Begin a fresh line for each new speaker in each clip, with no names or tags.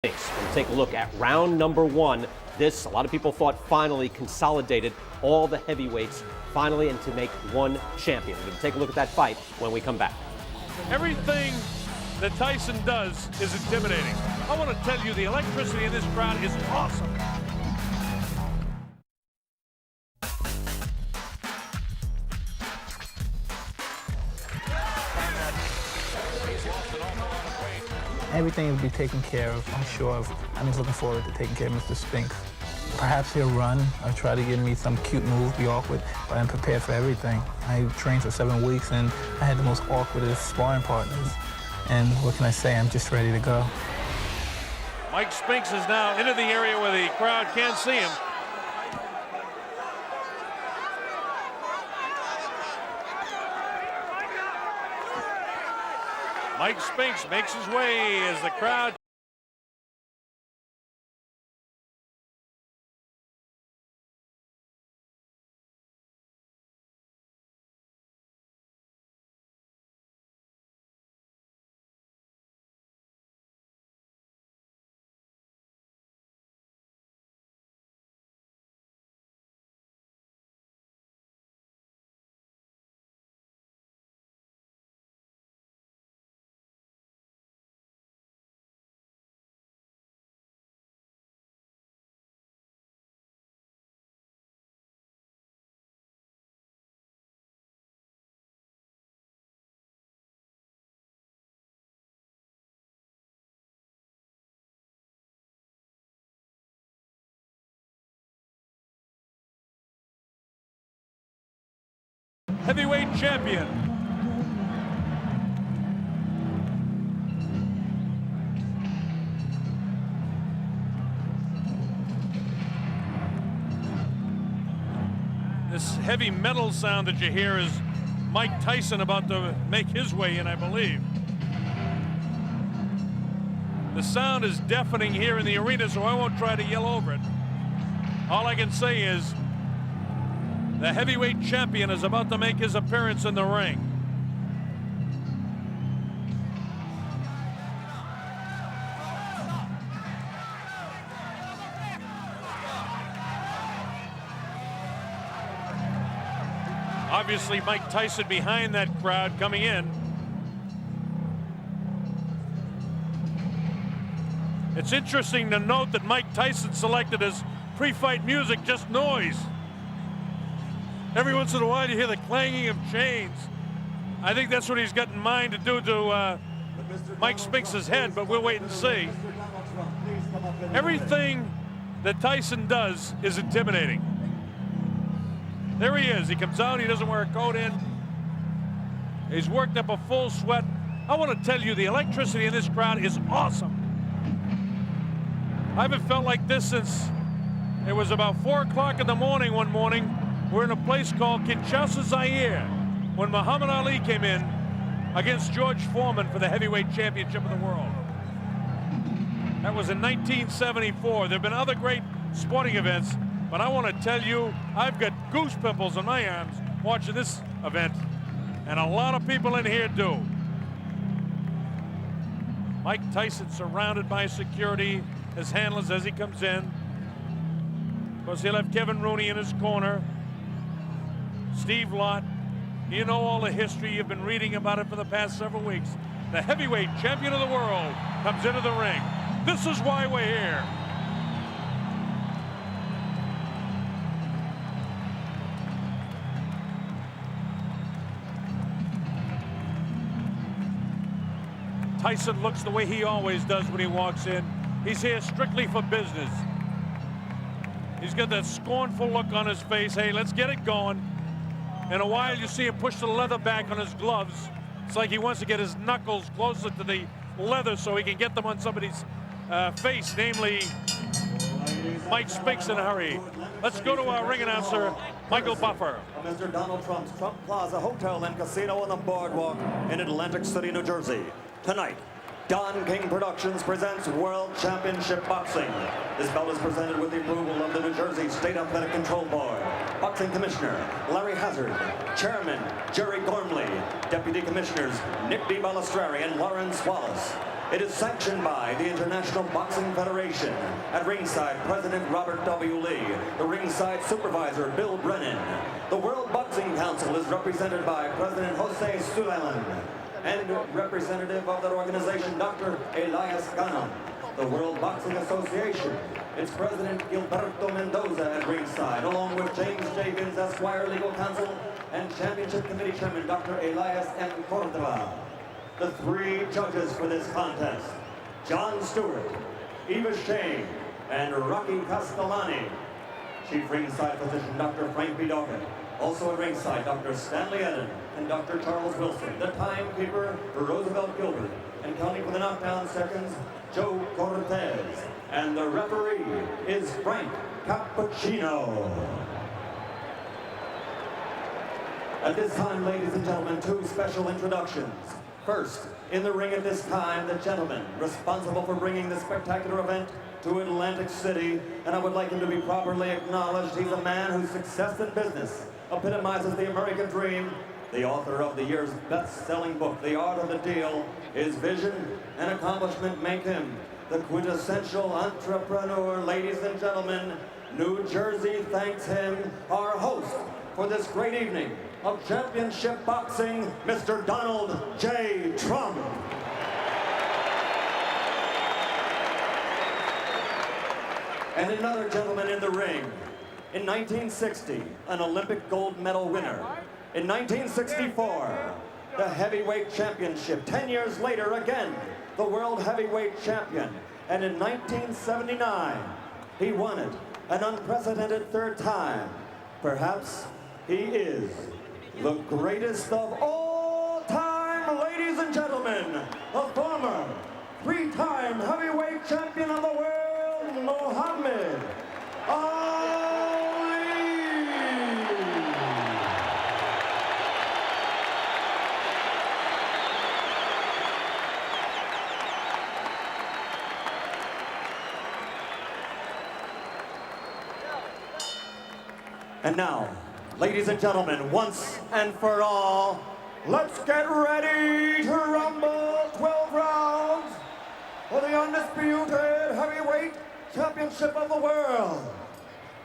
We'll take a look at round number one. This, a lot of people thought, finally consolidated all the heavyweights finally and to make one champion. We're going to take a look at that fight when we come back.
Everything that Tyson does is intimidating. I want to tell you, the electricity in this crowd is awesome.
Everything will be taken care of, I'm sure of. I'm just looking forward to taking care of Mr. Spinks. Perhaps he'll run or try to give me some cute move, be awkward, but I'm prepared for everything. I trained for 7 weeks and I had the most awkwardest sparring partners. And what can I say, I'm just ready to go.
Mike Spinks is now into the area where the crowd can't see him. Mike Spinks makes his way as the crowd. Heavyweight champion. This heavy metal sound that you hear is Mike Tyson about to make his way in, I believe. The sound is deafening here in the arena, so I won't try to yell over it. All I can say is the heavyweight champion is about to make his appearance in the ring. Obviously, Mike Tyson behind that crowd coming in. It's interesting to note that Mike Tyson selected as pre-fight music just noise. Every once in a while you hear the clanging of chains. I think that's what he's got in mind to do to Mike Spinks' head, but we'll wait and see. Everything that Tyson does is intimidating. There he is. He comes out. He doesn't wear a coat in. He's worked up a full sweat. I want to tell you, the electricity in this crowd is awesome. I haven't felt like this since it was about 4 o'clock in the morning one morning. We're in a place called Kinshasa, Zaire, when Muhammad Ali came in against George Foreman for the heavyweight championship of the world. That was in 1974. There have been other great sporting events, but I want to tell you, I've got goose pimples on my arms watching this event, and a lot of people in here do. Mike Tyson surrounded by security, his handlers as he comes in. Of course, he'll have Kevin Rooney in his corner. Steve Lott, you know all the history. You've been reading about it for the past several weeks. The heavyweight champion of the world comes into the ring. This is why we're here. Tyson looks the way he always does when he walks in. He's here strictly for business. He's got that scornful look on his face. Hey, let's get it going. In a while, you see him push the leather back on his gloves. It's like he wants to get his knuckles closer to the leather so he can get them on somebody's face, namely Mike Spinks in a hurry. Let's go to our ring announcer, Michael Buffer.
Mr. Donald Trump's Trump Plaza Hotel and Casino on the Boardwalk in Atlantic City, New Jersey. Tonight, Don King Productions presents World Championship Boxing. This belt is presented with the approval of the New Jersey State Athletic Control Board. Boxing Commissioner Larry Hazard, Chairman Jerry Gormley, Deputy Commissioners Nick D. Balistreri and Lawrence Wallace. It is sanctioned by the International Boxing Federation. At ringside, President Robert W. Lee. The ringside supervisor, Bill Brennan. The World Boxing Council is represented by President Jose Suleiman and representative of that organization, Dr. Elias Ganem. The World Boxing Association, its president, Gilberto Mendoza, at ringside, along with James J. Vins, Esquire, legal counsel, and championship committee chairman, Dr. Elias M. Cordova. The three judges for this contest, John Stewart, Eva Shane, and Rocky Castellani. Chief ringside physician, Dr. Frank B. Dawkins. Also at ringside, Dr. Stanley Eden and Dr. Charles Wilson. The timekeeper, Roosevelt Gilbert. And counting for the knockdown seconds, Joe Cortez. And the referee is Frank Cappuccino. At this time, ladies and gentlemen, two special introductions. First, in the ring at this time, the gentleman responsible for bringing this spectacular event to Atlantic City, and I would like him to be properly acknowledged. He's a man whose success in business epitomizes the American dream, the author of the year's best-selling book, The Art of the Deal. His vision and accomplishment make him the quintessential entrepreneur. Ladies and gentlemen, New Jersey thanks him, our host for this great evening of championship boxing, Mr. Donald J. Trump. And another gentleman in the ring. In 1960, an Olympic gold medal winner. In 1964, the heavyweight championship. 10 years later, again, the world heavyweight champion. And in 1979, he won it, an unprecedented third time. Perhaps he is the greatest of all time, ladies and gentlemen, the former three-time heavyweight champion of the world, Muhammad Ali. And now, ladies and gentlemen, once and for all, let's get ready to rumble. 12 rounds for the undisputed heavyweight championship of the world.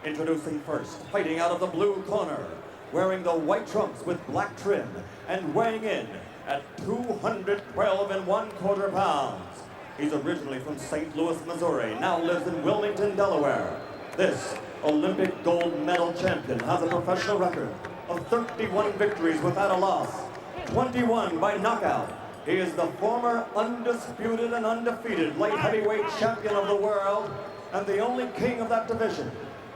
Introducing first, fighting out of the blue corner, wearing the white trunks with black trim, and weighing in at 212 1/4 pounds. He's originally from St. Louis, Missouri, now lives in Wilmington, Delaware. This Olympic gold medal champion has a professional record of 31 victories without a loss, 21 by knockout. He is the former undisputed and undefeated light heavyweight champion of the world and the only king of that division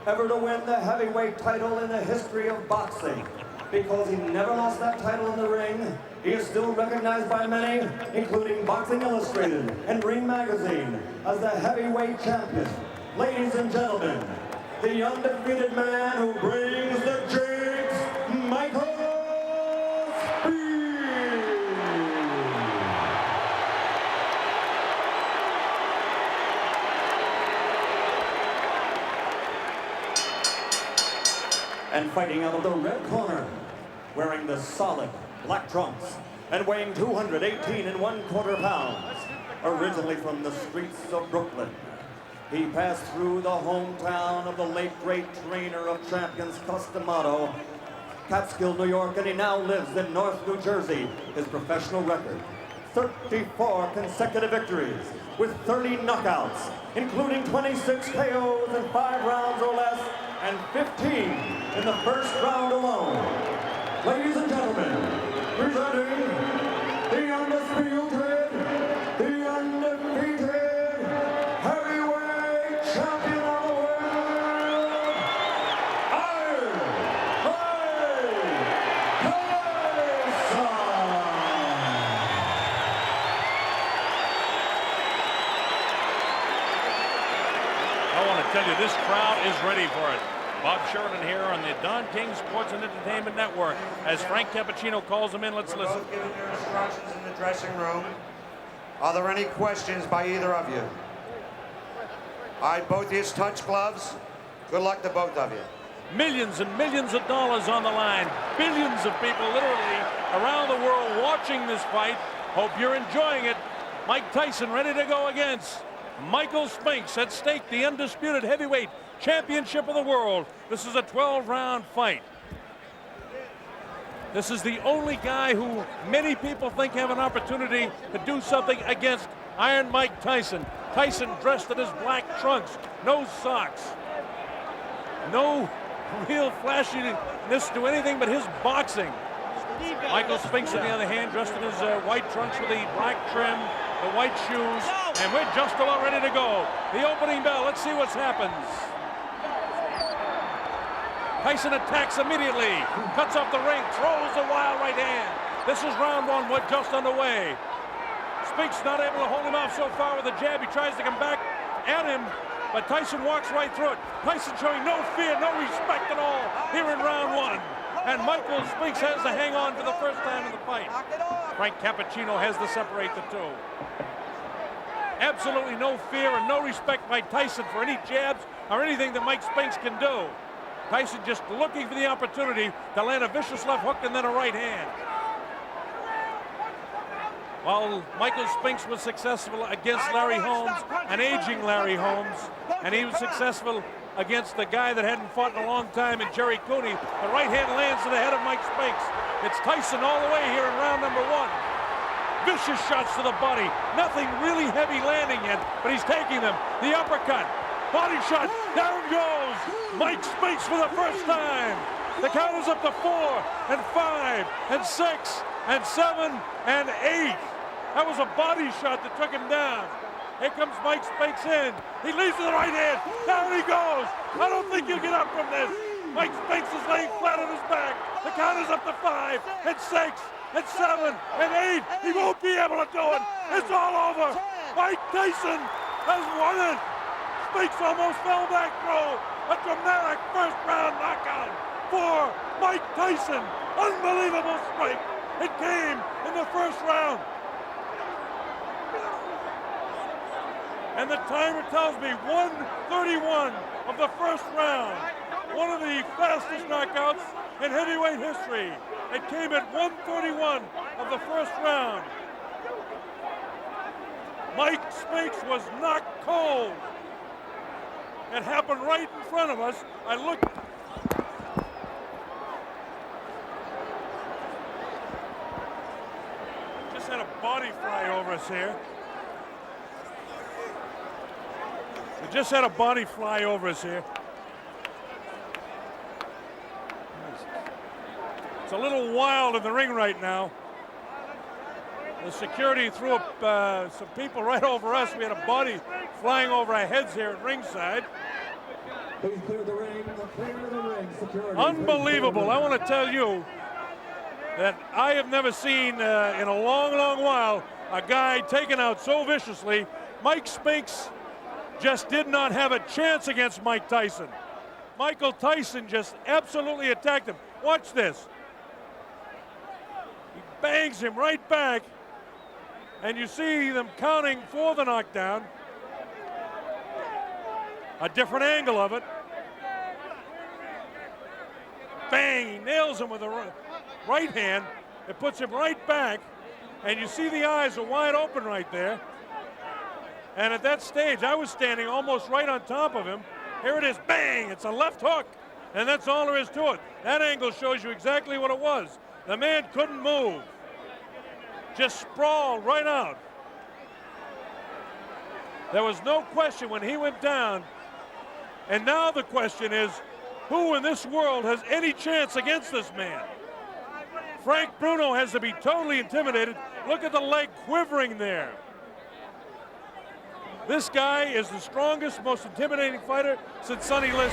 ever to win the heavyweight title in the history of boxing. Because he never lost that title in the ring, he is still recognized by many, including Boxing Illustrated and Ring Magazine, as the heavyweight champion. Ladies and gentlemen, the undefeated man who brings the jigs, Michael Spinks. And fighting out of the red corner, wearing the solid black trunks and weighing 218 1/4 pounds, originally from the streets of Brooklyn. He passed through the hometown of the late great trainer of champions, Costamato, Catskill, New York, and he now lives in North New Jersey. His professional record, 34 consecutive victories with 30 knockouts, including 26 KOs in 5 rounds or less, and 15 in the first round alone. Ladies and gentlemen, presenting the undisputed, the undefeated heavyweight champion of the world, Iron TYSON.
I want to tell you, this crowd is ready for it. Bob Sheridan here on the Don King Sports and Entertainment Network. As Frank Cappuccino calls them in, let's listen.
Both giving their instructions in the dressing room. Are there any questions by either of you? All right, both of you touch gloves. Good luck to both of you.
Millions and millions of dollars on the line. Billions of people literally around the world watching this fight. Hope you're enjoying it. Mike Tyson ready to go against Michael Spinks. At stake, the undisputed heavyweight championship of the world. This is a 12-round fight. This is the only guy who many people think have an opportunity to do something against Iron Mike Tyson. Tyson dressed in his black trunks, no socks, no real flashiness to anything but his boxing. Michael Spinks, on the other hand, dressed in his white trunks with the black trim, the white shoes, and we're just about ready to go. The opening bell, let's see what happens. Tyson attacks immediately, cuts off the ring, throws a wild right hand. This is round one, we're just underway. Spinks not able to hold him off so far with a jab. He tries to come back at him, but Tyson walks right through it. Tyson showing no fear, no respect at all here in round one. And Michael Spinks has to hang on for the first time in the fight. Frank Cappuccino has to separate the two. Absolutely no fear and no respect by Tyson for any jabs or anything that Mike Spinks can do. Tyson just looking for the opportunity to land a vicious left hook and then a right hand. While Michael Spinks was successful against Larry Holmes, an aging Larry Holmes, and he was successful against the guy that hadn't fought in a long time in Jerry Cooney, the right hand lands to the head of Mike Spinks. It's Tyson all the way here in round number one. Vicious shots to the body. Nothing really heavy landing yet, but he's taking them. The uppercut. Body shot. Down goes Mike Spinks for the first time. The count is up to 4 and 5 and 6 and 7 and 8. That was a body shot that took him down. Here comes Mike Spinks in. He leads to the right hand. Down he goes. I don't think he'll get up from this. Mike Spinks is laying flat on his back. The count is up to 5 and 6 and 7 and 8. He won't be able to do it. It's all over. Mike Tyson has won it. Spinks almost fell back through a dramatic first round knockout for Mike Tyson. Unbelievable strike. It came in the first round. And the timer tells me 1:31 of the first round. One of the fastest knockouts in heavyweight history. It came at 1:31 of the first round. Mike Spinks was knocked cold. It happened right in front of us. I looked. Just had a body fly over us here. We just had a body fly over us here. It's a little wild in the ring right now. The security threw up some people right over us. We had a body flying over our heads here at ringside.
Please clear the ring. Clear the ring. Security.
Unbelievable. I want to tell you that I have never seen in a long, long while a guy taken out so viciously. Mike Spinks just did not have a chance against Mike Tyson. Michael Tyson just absolutely attacked him. Watch this. He bangs him right back, and you see them counting for the knockdown. A different angle of it. Bang, he nails him with the right hand. It puts him right back, and you see the eyes are wide open right there. And at that stage, I was standing almost right on top of him. Here it is, bang, it's a left hook. And that's all there is to it. That angle shows you exactly what it was. The man couldn't move. Just sprawled right out. There was no question when he went down. And now the question is, who in this world has any chance against this man? Frank Bruno has to be totally intimidated. Look at the leg quivering there. This guy is the strongest, most intimidating fighter since Sonny Liston.